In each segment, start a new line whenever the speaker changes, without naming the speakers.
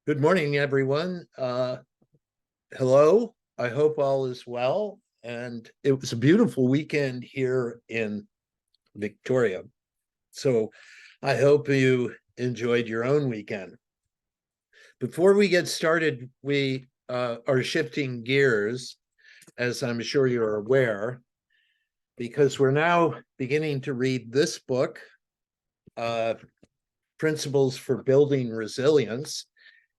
Good morning, everyone. Hello. I hope all is well. And it was a beautiful weekend here in Victoria. So I hope you enjoyed your own weekend. Before we get started, we are shifting gears, as I'm sure you're aware, because we're now beginning to read this book, Principles for Building Resilience.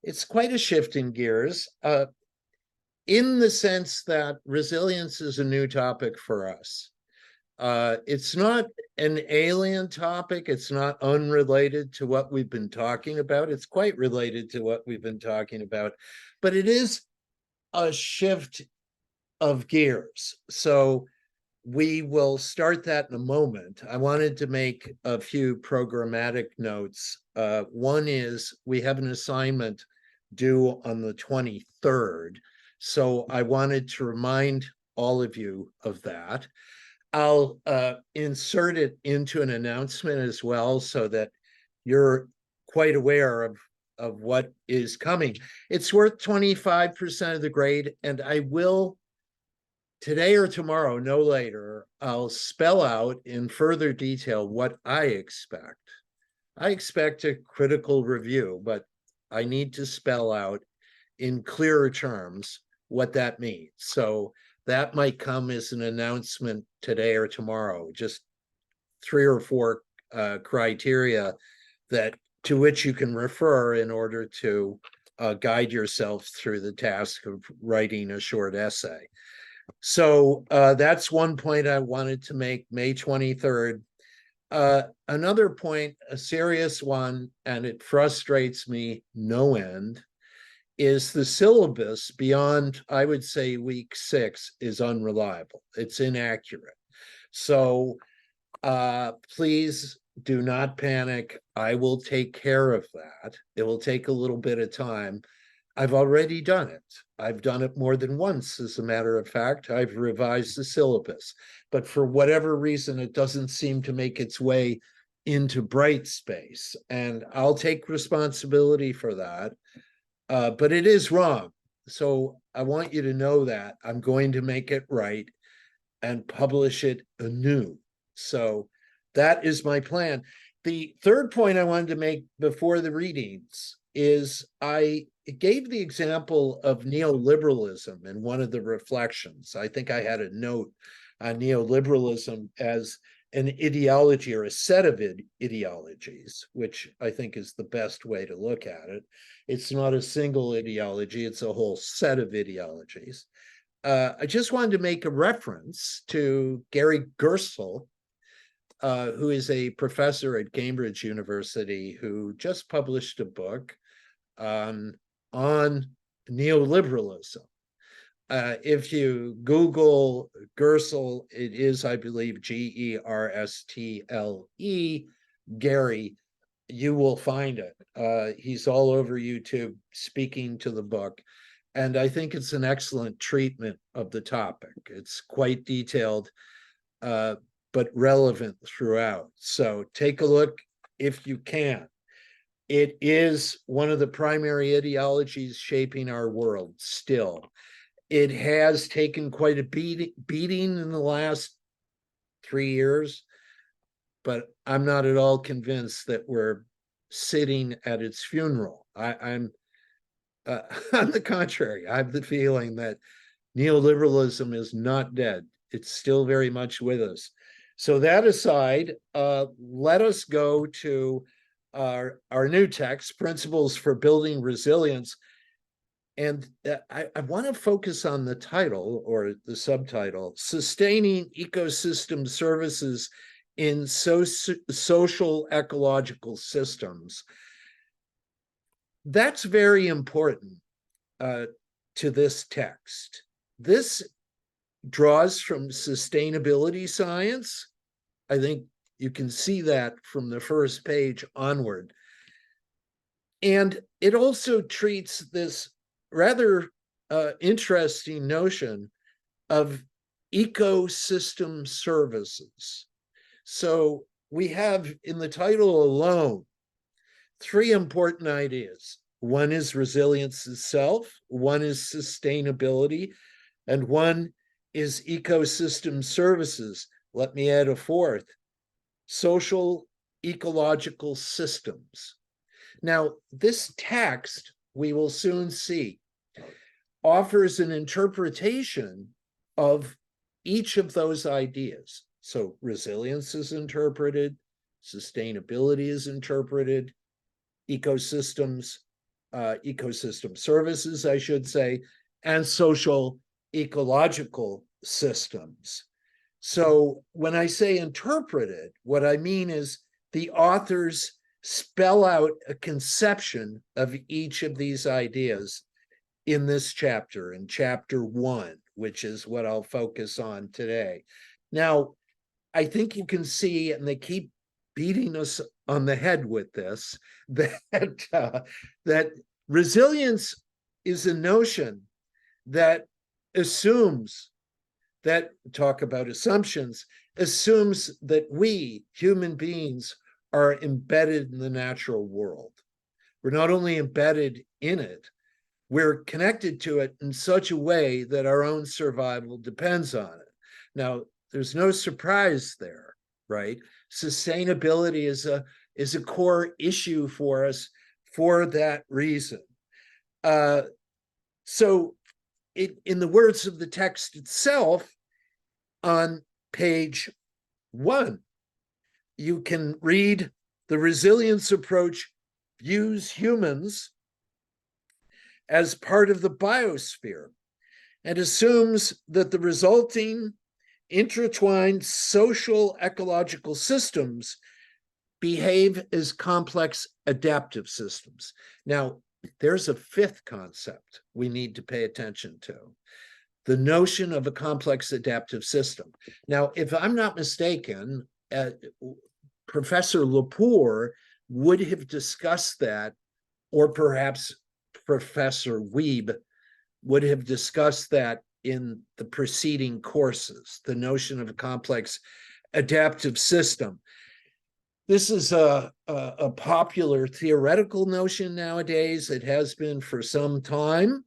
It's quite a shift in gears. In the sense that resilience is a new topic for us. It's not an alien topic. It's not unrelated to what we've been talking about. It's quite related to what we've been talking about, but it is a shift of gears. So we will start that in a moment. I wanted to make a few programmatic notes. One is we have an assignment due on the 23rd. So I wanted to remind all of you of that. I'll insert it into an announcement as well so that you're quite aware of what is coming. It's worth 25% of the grade, and I will, today or tomorrow, no later, I'll spell out in further detail what I expect. I expect a critical review, but I need to spell out in clearer terms what that means. So that might come as an announcement today or tomorrow, just 3 or 4 criteria that to which you can refer in order to guide yourself through the task of writing a short essay. So that's one point I wanted to make, May 23rd. Another point, a serious one, and it frustrates me no end, is the syllabus beyond, I would say, week 6 is unreliable. It's inaccurate. So please do not panic. I will take care of that. It will take a little bit of time. I've already done it. I've done it more than once, as a matter of fact. I've revised the syllabus, but for whatever reason, it doesn't seem to make its way into Brightspace, and I'll take responsibility for that. But it is wrong. So I want you to know that I'm going to make it right and publish it anew. So that is my plan. The third point I wanted to make before the readings is I gave the example of neoliberalism in one of the reflections. I think I had a note on neoliberalism as an ideology or a set of ideologies, which I think is the best way to look at it. It's not a single ideology, it's a whole set of ideologies. I just wanted to make a reference to Gary Gerstle, who is a professor at Cambridge University, who just published a book on neoliberalism. If you Google Gerstle, it is, I believe, Gerstle, Gary, you will find it. He's all over YouTube speaking to the book. And I think it's an excellent treatment of the topic. It's quite detailed, but relevant throughout. So take a look if you can. It is one of the primary ideologies shaping our world still. It has taken quite a beating in the last 3 years, but I'm not at all convinced that we're sitting at its funeral. I'm on the contrary, I have the feeling that neoliberalism is not dead. It's still very much with us. So that aside, let us go to our new text, Principles for Building Resilience. And I want to focus on the title or the subtitle, Sustaining Ecosystem Services in Social Ecological Systems. That's very important to this text. This draws from sustainability science. I think you can see that from the first page onward. And it also treats this rather interesting notion of ecosystem services. So we have in the title alone 3 important ideas. One is resilience itself, one is sustainability, and one is ecosystem services. Let me add a fourth, social ecological systems. Now, this text, we will soon see, offers an interpretation of each of those ideas. So resilience is interpreted, sustainability is interpreted, ecosystem services, I should say, and social ecological systems. So when I say interpreted, what I mean is the authors spell out a conception of each of these ideas in this chapter, in chapter 1, which is what I'll focus on today. Now, I think you can see, and they keep beating us on the head with this, that resilience is a notion that assumes that, talk about assumptions, assumes that we, human beings, are embedded in the natural world. We're not only embedded in it, we're connected to it in such a way that our own survival depends on it. Now, there's no surprise there, right? Sustainability is a core issue for us for that reason. So in the words of the text itself, on page 1, you can read, the resilience approach views humans as part of the biosphere and assumes that the resulting intertwined social ecological systems behave as complex adaptive systems. Now, there's a fifth concept we need to pay attention to, the notion of a complex adaptive system. Now, if I'm not mistaken, Professor Lepore would have discussed that, or perhaps Professor Wiebe would have discussed that in the preceding courses, the notion of a complex adaptive system. This is a popular theoretical notion nowadays. It has been for some time,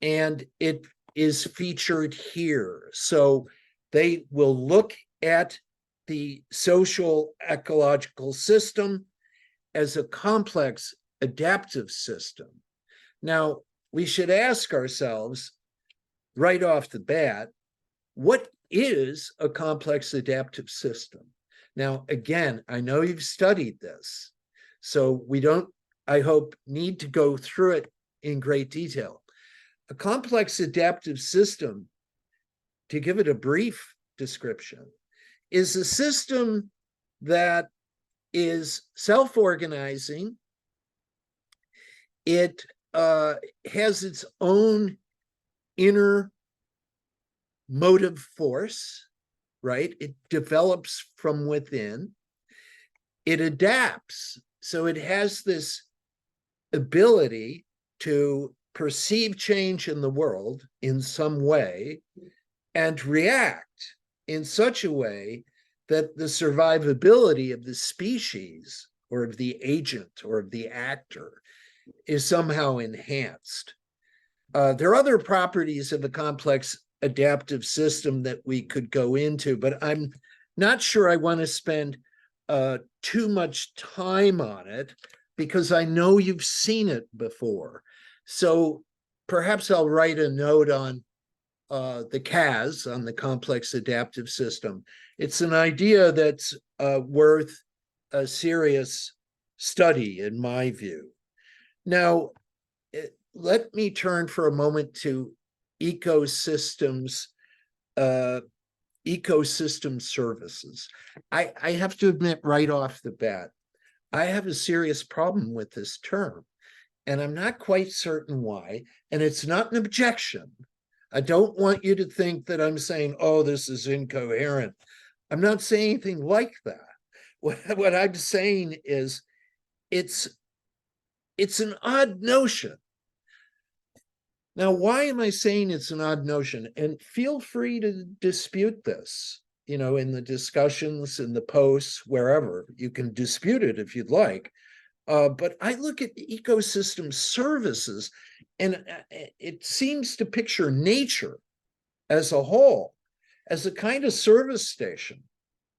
and it is featured here. So they will look at the social ecological system as a complex adaptive system. Now, we should ask ourselves right off the bat, what is a complex adaptive system? Now, again, I know you've studied this, so we don't, I hope, need to go through it in great detail. A complex adaptive system, to give it a brief description, is a system that is self-organizing. It has its own inner motive force, right? It develops from within. It adapts. So it has this ability to perceive change in the world in some way and react in such a way that the survivability of the species or of the agent or of the actor is somehow enhanced. There are other properties of a complex adaptive system that we could go into, but I'm not sure I want to spend too much time on it because I know you've seen it before. So perhaps I'll write a note on the CAS, on the complex adaptive system. It's an idea that's worth a serious study, in my view. Now, let me turn for a moment to ecosystems, ecosystem services. I have to admit right off the bat, I have a serious problem with this term, and I'm not quite certain why, and it's not an objection. I don't want you to think that I'm saying, oh, this is incoherent. I'm not saying anything like that. What I'm saying is it's an odd notion. Now, why am I saying it's an odd notion? And feel free to dispute this, you know, in the discussions, in the posts, wherever. You can dispute it if you'd like. But I look at ecosystem services, and it seems to picture nature as a whole, as a kind of service station,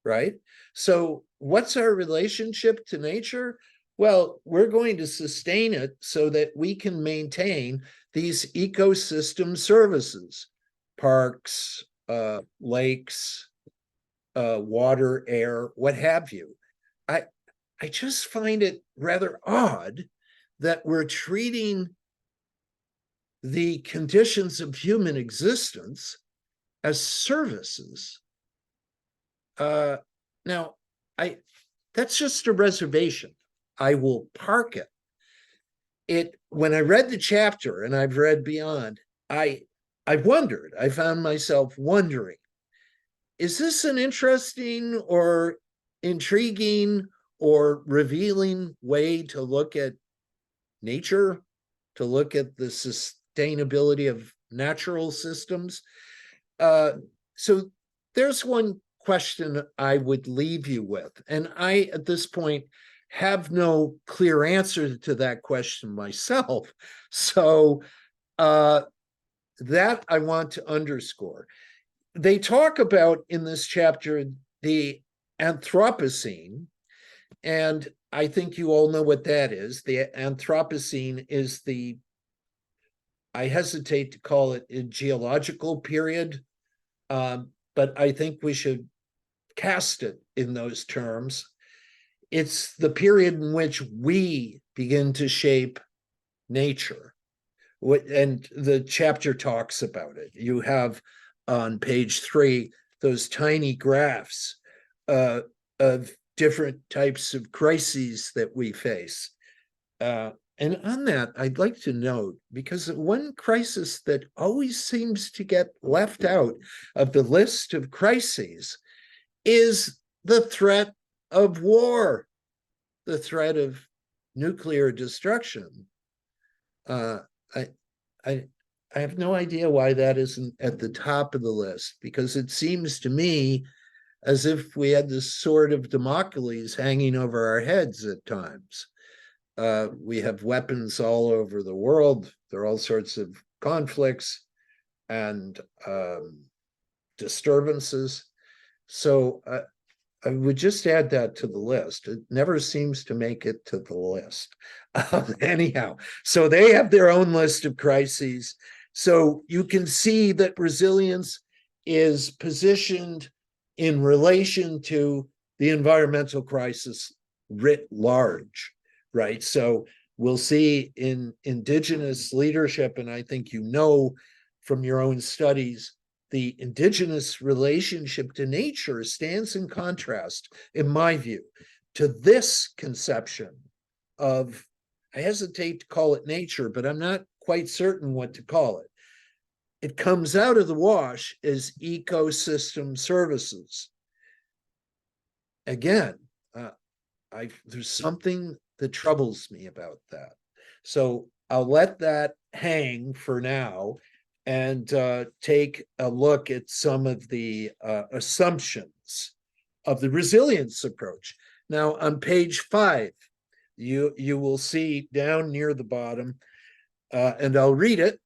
right? So what's our relationship to nature? Well, we're going to sustain it so that we can maintain these ecosystem services, parks, lakes, water, air, what have you. I, I just find it rather odd that we're treating the conditions of human existence as services. Now, that's just a reservation. I will park it. When I read the chapter, and I've read beyond, I wondered, I found myself wondering, is this an interesting or intriguing or revealing way to look at nature, to look at the sustainability of natural systems? So there's one question I would leave you with, and I, at this point, have no clear answer to that question myself. So that I want to underscore. They talk about in this chapter the Anthropocene, and I think you all know what that is. The Anthropocene is I hesitate to call it a geological period, but I think we should cast it in those terms. It's the period in which we begin to shape nature. And the chapter talks about it. You have on page 3 those tiny graphs of different types of crises that we face. And on that, I'd like to note, because one crisis that always seems to get left out of the list of crises is the threat of war, the threat of nuclear destruction. I have no idea why that isn't at the top of the list, because it seems to me as if we had this sword of Damocles hanging over our heads at times. We have weapons all over the world. There are all sorts of conflicts and disturbances. So I would just add that to the list. It never seems to make it to the list. Anyhow, so they have their own list of crises. So you can see that resilience is positioned in relation to the environmental crisis writ large, right? So we'll see in indigenous leadership, and I think you know from your own studies, the indigenous relationship to nature stands in contrast, in my view, to this conception of, I hesitate to call it nature, but I'm not quite certain what to call it. It comes out of the wash as ecosystem services. Again, there's something that troubles me about that. So I'll let that hang for now and take a look at some of the assumptions of the resilience approach. Now, on page 5, you will see down near the bottom, and I'll read it.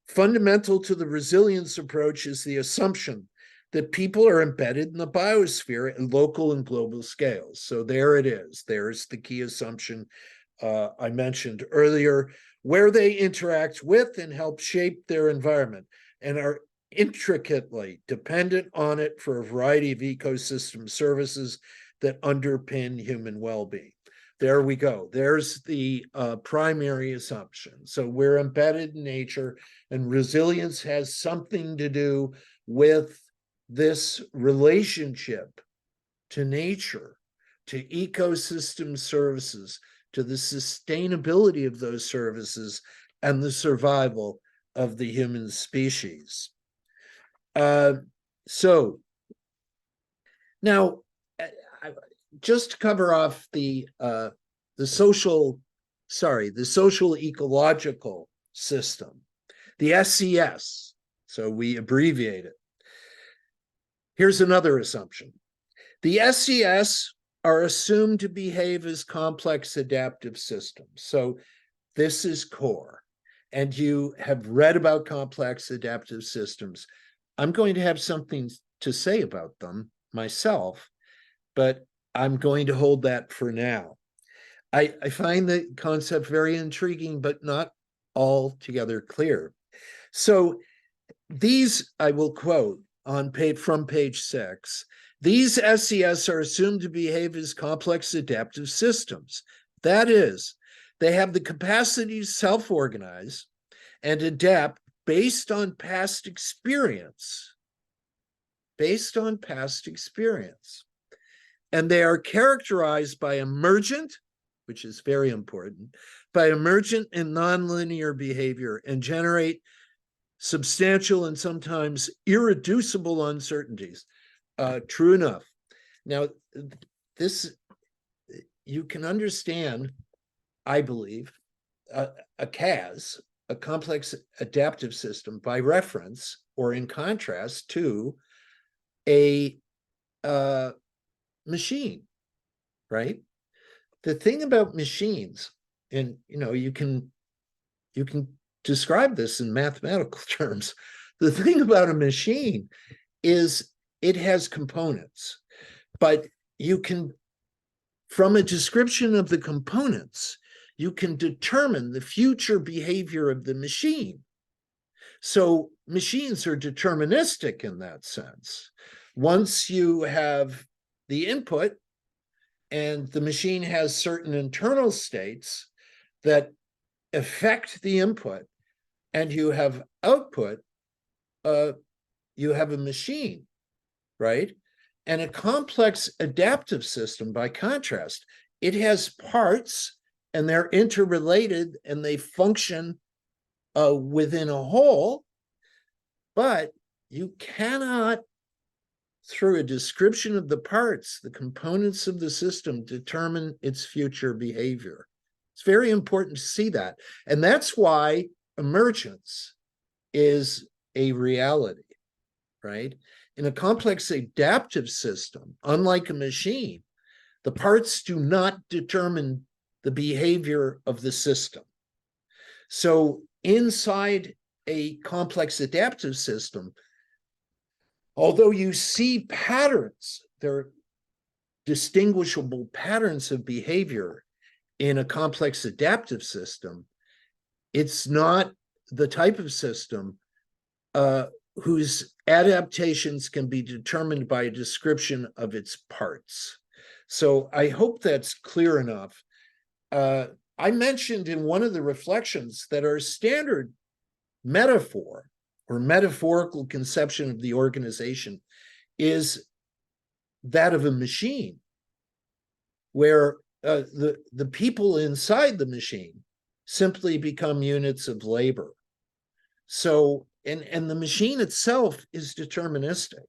Fundamental to the resilience approach is the assumption that people are embedded in the biosphere at local and global scales. So there it is. There's the key assumption I mentioned earlier, where they interact with and help shape their environment and are intricately dependent on it for a variety of ecosystem services that underpin human well-being. There we go. There's the primary assumption. So we're embedded in nature, and resilience has something to do with this relationship to nature, to ecosystem services, to the sustainability of those services, and the survival of the human species. So now, just to cover off the social ecological system, the SES, so we abbreviate it. Here's another assumption. The SES are assumed to behave as complex adaptive systems. So this is core. And you have read about complex adaptive systems. I'm going to have something to say about them myself, but I'm going to hold that for now. I find the concept very intriguing, but not altogether clear. So these, I will quote on from page 6, these SES are assumed to behave as complex adaptive systems. That is, they have the capacity to self-organize and adapt based on past experience. Based on past experience. And they are characterized by emergent, which is very important, by emergent and nonlinear behavior and generate substantial and sometimes irreducible uncertainties. True enough. Now, this, you can understand, I believe, a CAS, a complex adaptive system, by reference or in contrast to a machine, right? The thing about machines, and you can describe this in mathematical terms. The thing about a machine is it has components, but you can, from a description of the components, you can determine the future behavior of the machine. So machines are deterministic in that sense. Once you have the input and the machine has certain internal states that affect the input, and you have output, you have a machine, right? And a complex adaptive system, by contrast, it has parts and they're interrelated and they function within a whole, but you cannot, through a description of the parts, the components of the system, determine its future behavior. It's very important to see that. And that's why emergence is a reality, right? In a complex adaptive system, unlike a machine, the parts do not determine the behavior of the system. So inside a complex adaptive system, although you see patterns, there are distinguishable patterns of behavior in a complex adaptive system, it's not the type of system whose adaptations can be determined by a description of its parts. So I hope that's clear enough. I mentioned in one of the reflections that our standard metaphor or metaphorical conception of the organization is that of a machine, where the people inside the machine simply become units of labor. So, and the machine itself is deterministic.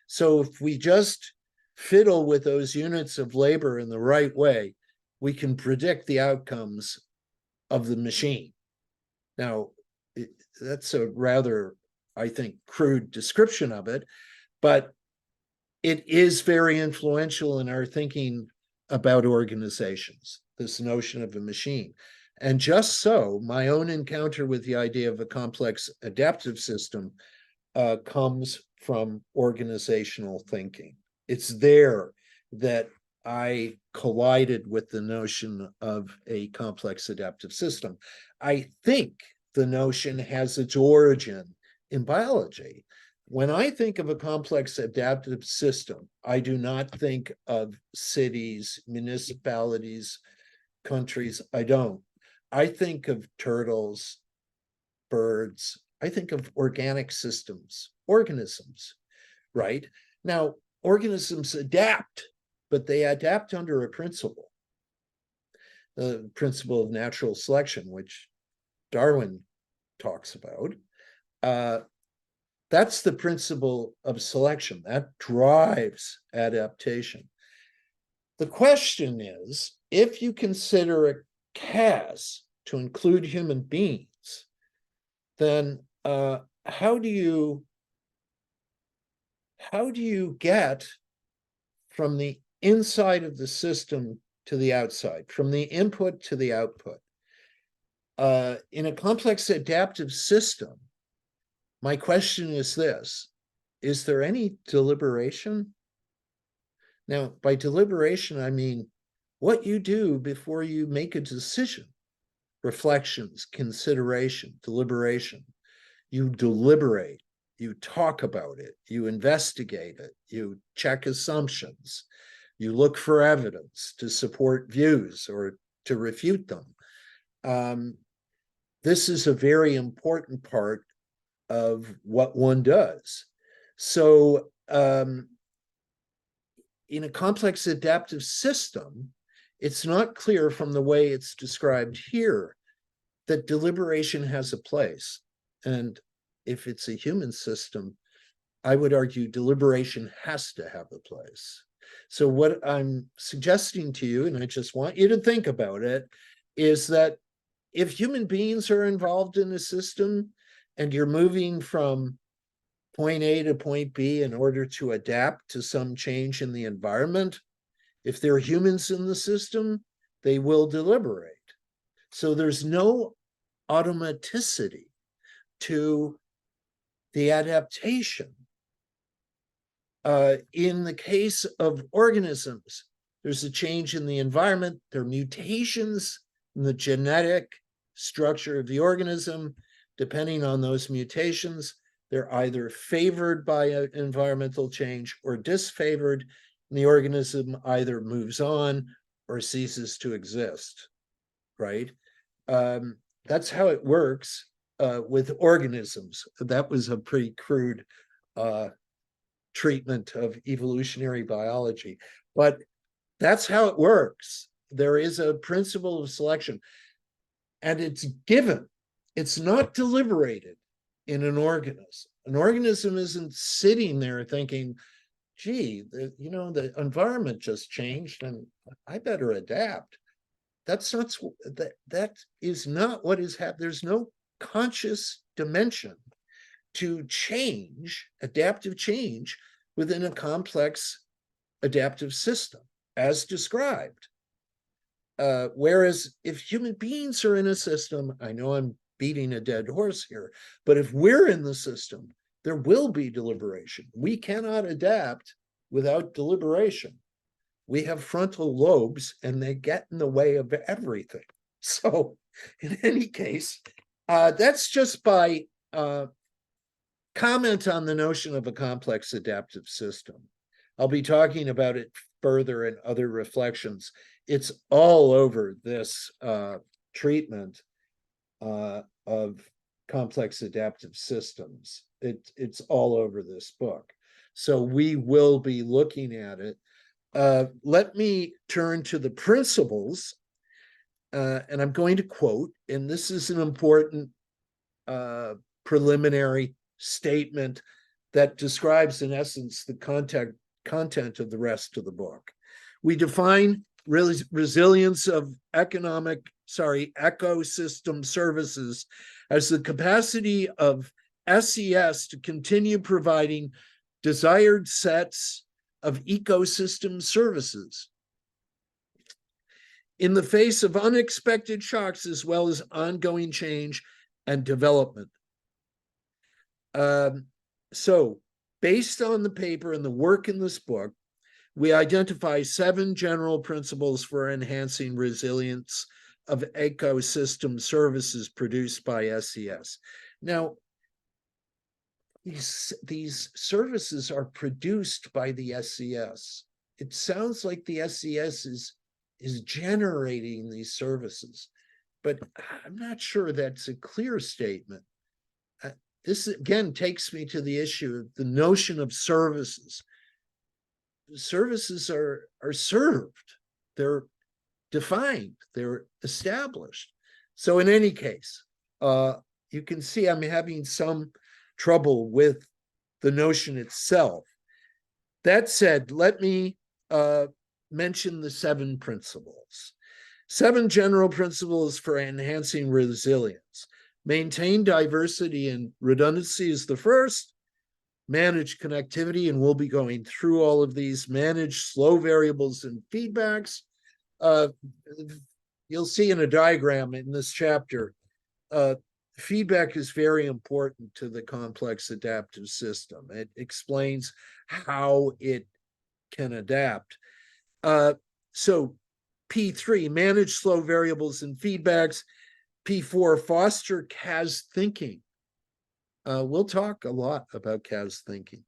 So if we just fiddle with those units of labor in the right way, we can predict the outcomes of the machine. Now, that's a rather, I think, crude description of it, but it is very influential in our thinking about organizations, this notion of a machine. And just so, my own encounter with the idea of a complex adaptive system comes from organizational thinking. It's there that I collided with the notion of a complex adaptive system. I think the notion has its origin in biology. When I think of a complex adaptive system, I do not think of cities, municipalities, countries. I don't. I think of turtles, birds. I think of organic systems, organisms, right? Now, organisms adapt, but they adapt under a principle, the principle of natural selection, which Darwin talks about. That's the principle of selection that drives adaptation. The question is, if you consider a CAS to include human beings, then how do you get from the inside of the system to the outside, from the input to the output. In a complex adaptive system, my question is this: is there any deliberation? Now, by deliberation, I mean what you do before you make a decision. Reflections, consideration, deliberation. You deliberate, you talk about it, you investigate it, you check assumptions, you look for evidence to support views or to refute them. This is a very important part of what one does. So in a complex adaptive system, it's not clear from the way it's described here that deliberation has a place. And if it's a human system, I would argue deliberation has to have a place. So what I'm suggesting to you, and I just want you to think about it, is that if human beings are involved in a system and you're moving from point A to point B in order to adapt to some change in the environment, if there are humans in the system, they will deliberate. So there's no automaticity to the adaptation. In the case of organisms, there's a change in the environment. There are mutations in the genetic structure of the organism. Depending on those mutations, they're either favored by an environmental change or disfavored, and the organism either moves on or ceases to exist, right? That's how it works with organisms. That was a pretty crude treatment of evolutionary biology, but that's how it works. There is a principle of selection, and it's given. It's not deliberated in an organism. An organism isn't sitting there thinking, gee, the environment just changed and I better adapt. That's not, that is not what is happening. There's no conscious dimension to change, adaptive change, within a complex adaptive system, as described. Whereas if human beings are in a system, I know I'm beating a dead horse here, but if we're in the system, there will be deliberation. We cannot adapt without deliberation. We have frontal lobes and they get in the way of everything. So in any case, that's just by comment on the notion of a complex adaptive system. I'll be talking about it further in other reflections. It's all over this treatment of complex adaptive systems. It's all over this book. So we will be looking at it. Let me turn to the principles, and I'm going to quote, and this is an important preliminary statement that describes, in essence, the content of the rest of the book. We define resilience of ecosystem services as the capacity of SES to continue providing desired sets of ecosystem services in the face of unexpected shocks as well as ongoing change and development. So based on the paper and the work in this book, we identify 7 general principles for enhancing resilience of ecosystem services produced by SES. Now, these services are produced by the SES. It sounds like the SES is generating these services, but I'm not sure that's a clear statement. This again takes me to the issue of the notion of services. Services are served, they're defined, they're established. So in any case, you can see I'm having some trouble with the notion itself. That said, let me mention the 7 principles. 7 general principles for enhancing resilience. Maintain diversity and redundancy is the first. manage connectivity, and we'll be going through all of these, manage slow variables and feedbacks. You'll see in a diagram in this chapter, feedback is very important to the complex adaptive system. It explains how it can adapt. So P3, manage slow variables and feedbacks. P4, foster CAS thinking. We'll talk a lot about CAS thinking.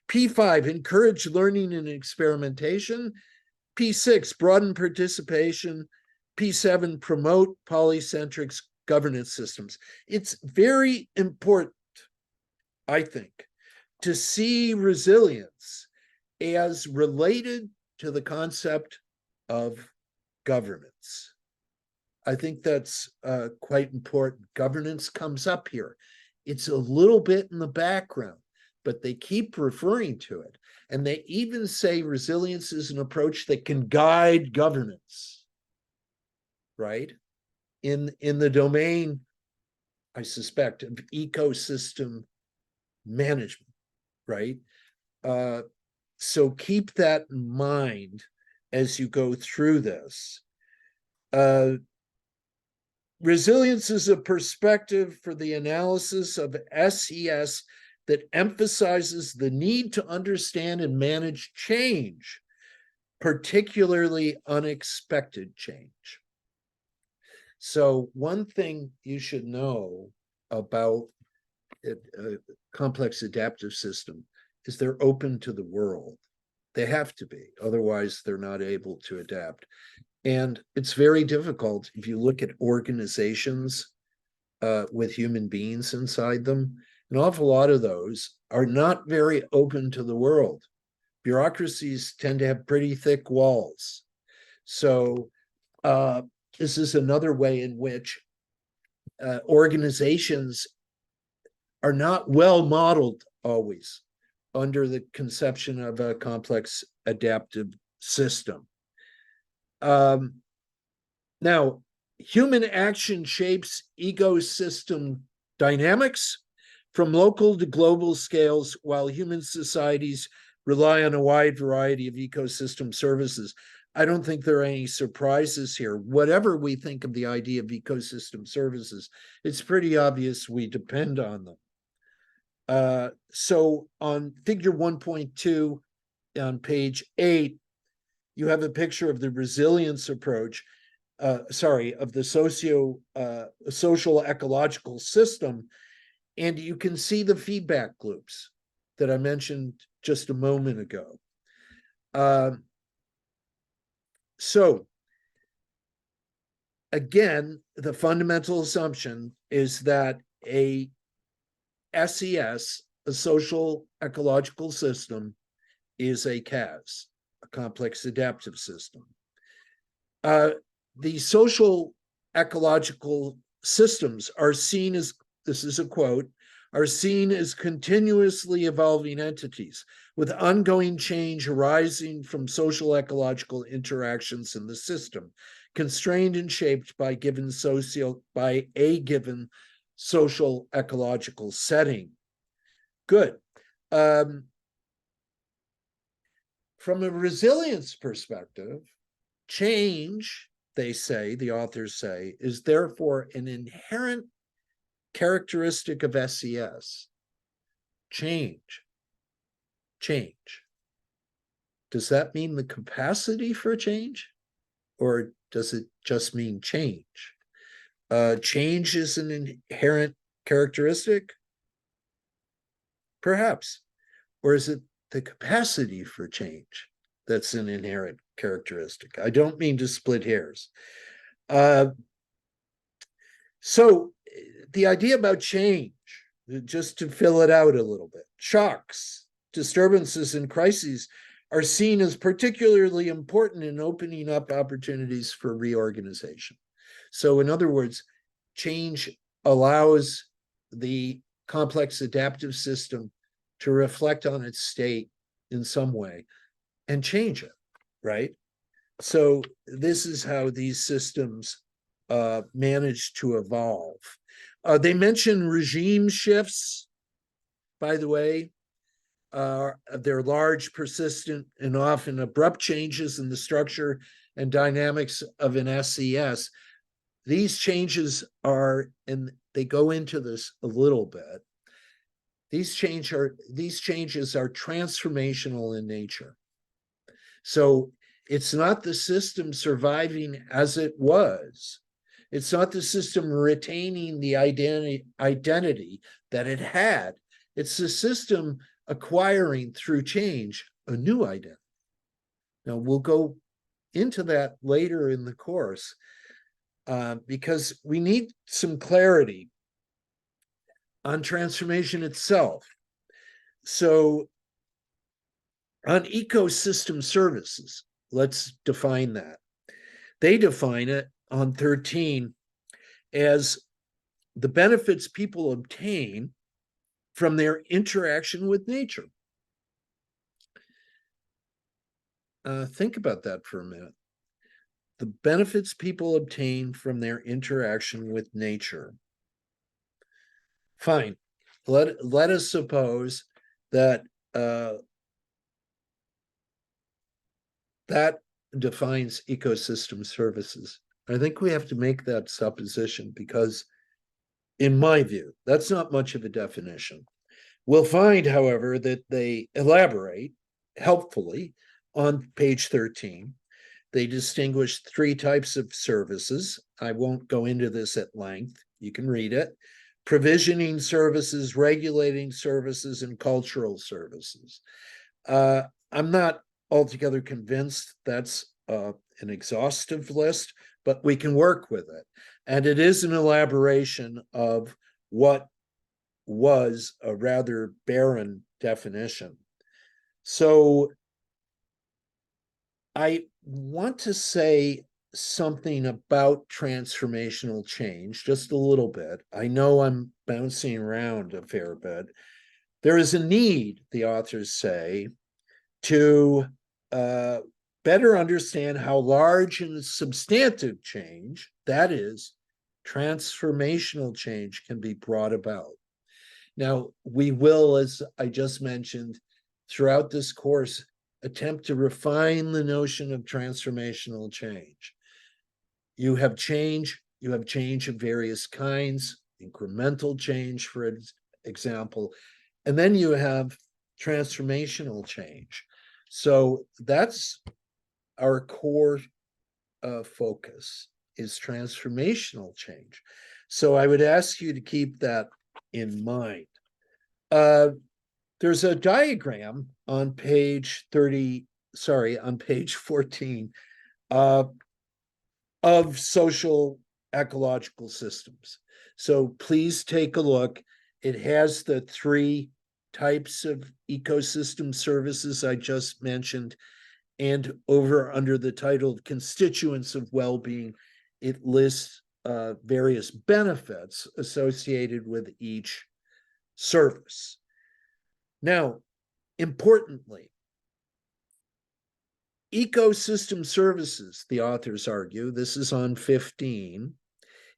P5, encourage learning and experimentation. P6, broaden participation. P7, promote polycentric governance systems. It's very important, I think, to see resilience as related to the concept of governance. I think that's quite important. Governance comes up here. It's a little bit in the background, but they keep referring to it. And they even say resilience is an approach that can guide governance, right? In the domain, I suspect, of ecosystem management, right? So keep that in mind as you go through this. Resilience is a perspective for the analysis of SES that emphasizes the need to understand and manage change, particularly unexpected change. So one thing you should know about a complex adaptive system is they're open to the world. They have to be, otherwise they're not able to adapt. And it's very difficult if you look at organizations with human beings inside them. An awful lot of those are not very open to the world. Bureaucracies tend to have pretty thick walls. So this is another way in which organizations are not well modeled always under the conception of a complex adaptive system. Now, human action shapes ecosystem dynamics from local to global scales, while human societies rely on a wide variety of ecosystem services. I don't think there are any surprises here. Whatever we think of the idea of ecosystem services, it's pretty obvious we depend on them. So on figure 1.2 on page 8, you have a picture of the resilience approach, of the social ecological system, and you can see the feedback loops that I mentioned just a moment ago. So again, the fundamental assumption is that a SES, a social ecological system, is a CAS, a complex adaptive system. The social ecological systems are seen as, this is a quote, are seen as continuously evolving entities with ongoing change arising from social ecological interactions in the system, constrained and shaped by a given social ecological setting. Good. From a resilience perspective, change, they say, the authors say, is therefore an inherent characteristic of SES. Change. Does that mean the capacity for change? Or does it just mean change? Change is an inherent characteristic? Perhaps. Or is it the capacity for change that's an inherent characteristic? I don't mean to split hairs. So the idea about change, just to fill it out a little bit, shocks, disturbances, and crises are seen as particularly important in opening up opportunities for reorganization. So in other words, change allows the complex adaptive system to reflect on its state in some way and change it, right? So this is how these systems manage to evolve. They mention regime shifts, by the way. They're large, persistent, and often abrupt changes in the structure and dynamics of an SES. These changes are, and they go into this a little bit, these changes are transformational in nature. So it's not the system surviving as it was. It's not the system retaining the identity that it had. It's the system acquiring through change a new identity. Now, we'll go into that later in the course because we need some clarity on transformation itself. So on ecosystem services, let's define that. They define it on 13 as the benefits people obtain from their interaction with nature. Think about that for a minute. The benefits people obtain from their interaction with nature. Fine. Let us suppose that that defines ecosystem services. I think we have to make that supposition because, in my view, that's not much of a definition. We'll find, however, that they elaborate helpfully on page 13. They distinguish three types of services. I won't go into this at length. You can read it. Provisioning services, regulating services, and cultural services. I'm not altogether convinced that's an exhaustive list, but we can work with it. And it is an elaboration of what was a rather barren definition. So I want to say something about transformational change, just a little bit. I know I'm bouncing around a fair bit. There is a need, the authors say, to better understand how large and substantive change, that is, transformational change, can be brought about. Now, we will, as I just mentioned, throughout this course, attempt to refine the notion of transformational change. You have change of various kinds, incremental change, for example, and then you have transformational change. So that's our core focus, is transformational change. So I would ask you to keep that in mind. There's a diagram on page 14 of social ecological systems. So please take a look. It has the three types of ecosystem services I just mentioned, and over under the title of constituents of well-being, it lists various benefits associated with each service. Now, importantly, ecosystem services, the authors argue, this is on 15,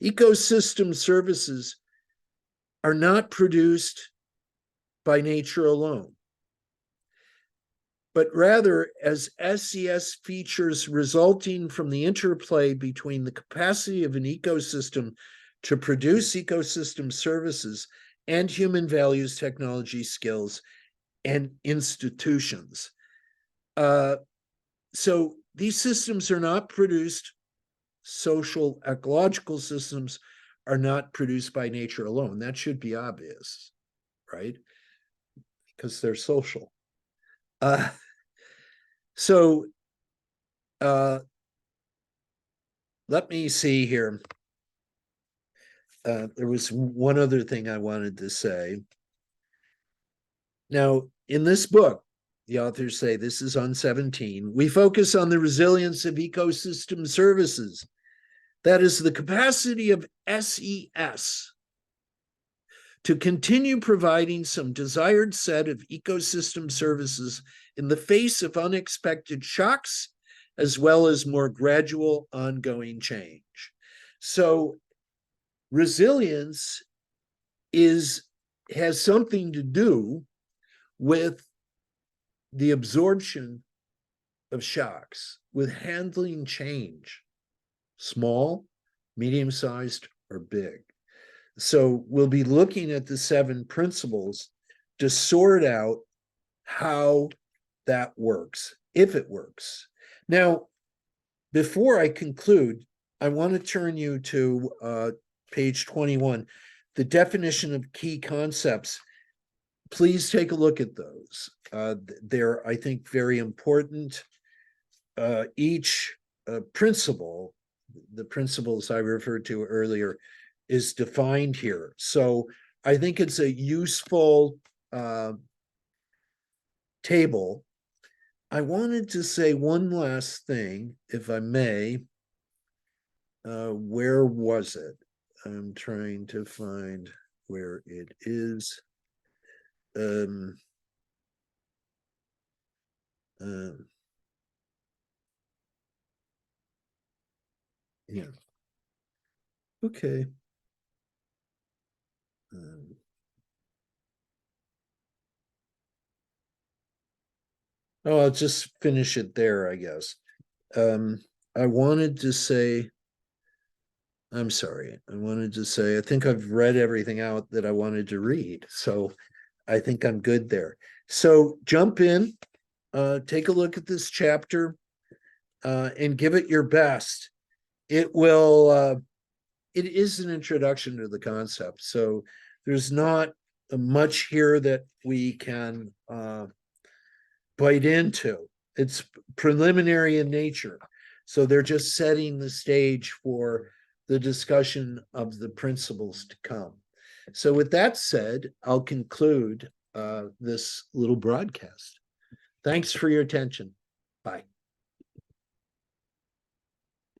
ecosystem services are not produced by nature alone, but rather as SES features resulting from the interplay between the capacity of an ecosystem to produce ecosystem services and human values, technology, skills, and institutions. So these systems are not produced, social ecological systems are not produced by nature alone. That should be obvious, right? Because they're social. So let me see here. There was one other thing I wanted to say. Now, in this book, the authors say, this is on 17, we focus on the resilience of ecosystem services. That is the capacity of SES to continue providing some desired set of ecosystem services in the face of unexpected shocks, as well as more gradual ongoing change. So resilience has something to do with the absorption of shocks with handling change, small, medium-sized, or big. So we'll be looking at the 7 principles to sort out how that works, if it works. Now, before I conclude, I want to turn you to page 21, the definition of key concepts. Please take a look at those. They're, I think, very important. Each principle, the principles I referred to earlier, is defined here. So I think it's a useful table. I wanted to say one last thing, if I may. Where was it? I'm trying to find where it is. Yeah. Okay. Oh, I'll just finish it there, I guess. I wanted to say, I'm sorry. I wanted to say, I think I've read everything out that I wanted to read. So I think I'm good there. So jump in, take a look at this chapter, and give it your best. It will, it is an introduction to the concept. So there's not much here that we can bite into. It's preliminary in nature. So they're just setting the stage for the discussion of the principles to come. So with that said, I'll conclude this little broadcast. Thanks for your attention. Bye.